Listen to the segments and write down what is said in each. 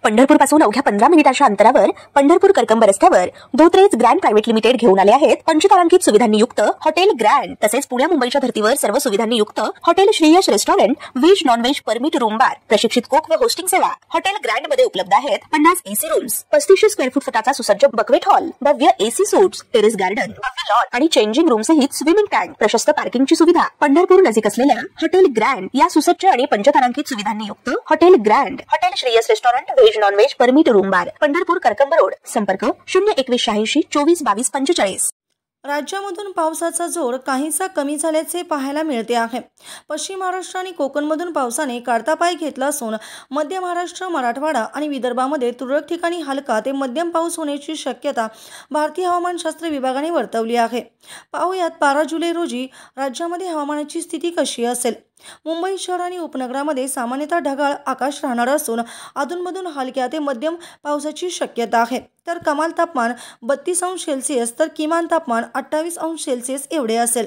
पंढरपूर पासून अवघ्या 15 मिनिटांच्या अंतरावर पंढरपूर करकंब रस्त्यावर धोत्रेज ग्रँड प्रायव्हेट लिमिटेड घेऊन आले आहेत पंचतारांकित सुविधांनी युक्त हॉटेल ग्रँड। तसेच पुणे मुंबईच्या धर्तीवर सर्व सुविधांनी युक्त hotel Shreyas restaurant, veg non veg permit room बार, प्रशिक्षित कोक व होस्टिंग सेवा। हॉटेल ग्रँड मध्ये उपलब्ध आहेत 50 एसी रूम्स, 3500 स्क्वेअर फूट फुटाचा सुसज्ज बकवेट हॉल, भव्य AC suits, terrace garden, lawn आणि चेंजिंग रूम सहित स्विमिंग टँक, प्रशस्त पार्किंगची सुविधा। पंढरपूर नजीक असलेल्या हॉटेल ग्रँड या सुसज्ज आणि पंचतारांकित सुविधांनी युक्त hotel grand, hotel Shreyas restaurant, veg non veg permit room बार, पंढरपूर करकंब रोड। संपर्क 02186 24 22 45। राज्यामधून पावसाचा जोर काहीसा कमी झाल्याचे पाहायला मिळते आहे। पश्चिम महाराष्ट्र आणि कोकणमधून पावसाने काढता पाय घेतला असून मध्य महाराष्ट्र, मराठवाडा आणि विदर्भामध्ये तुरळक ठिकाणी हलका ते मध्यम पाऊस होण्याची शक्यता भारतीय हवामानशास्त्र विभागाने वर्तवली आहे। पाहुयात 12 जुलै रोजी राज्यामध्ये हवामानाची स्थिती कशी असेल। मुंबई शहर आणि उपनगरामध्ये सामान्यतः ढगाळ आकाश राहणार असून अधूनमधून हलक्या ते मध्यम पावसाची शक्यता आहे। तर कमाल तापमान 32 अंश सेल्सिअस तर किमान तापमान 28 अंश सेल्सिअस एवढे असेल।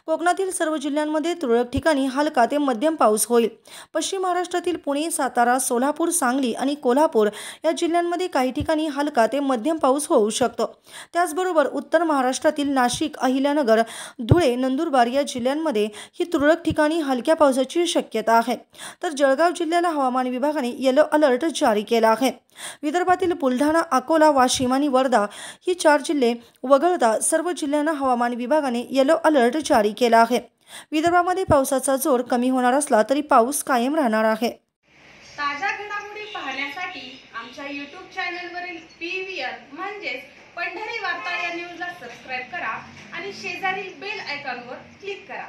कोकणातील सर्व जिल्ह्यांमध्ये तुरळक ठिकाणी हलका ते मध्यम पाऊस होईल। पश्चिम महाराष्ट्रातील पुणे, सातारा, सोलापूर, सांगली आणि कोल्हापूर या जिल्ह्यांमध्ये काही ठिकाणी हलका ते मध्यम पाऊस होऊ शकतो। त्याचबरोबर उत्तर महाराष्ट्रातील नाशिक, अहिल्यानगर, धुळे, नंदुरबार या जिल्ह्यांमध्ये ही तुरळक ठिकाणी हलक्या पावसाची शक्यता आहे। तर जळगाव जिल्ह्याला हवामान विभागाने येलो अलर्ट जारी केला आहे। विदर्भातील बुलढाणा, अकोला, वाशिम आणि वर्धा ही 4 जिल्हे वगळता सर्व जिल्ह्यांना हवामान विभागाने येलो अलर्ट जारी केला आहे। विदर्भामध्ये पावसाचा जोर कमी होणार असला तरी पाऊस कायम राहणार आहे। ताज्या घडामोडी पाहण्यासाठी आमच्या YouTube चॅनलवरील PVR म्हणजेच पंढरी वार्ता या न्यूजला सबस्क्राइब करा आणि शेजारील बेल आयकॉनवर क्लिक करा।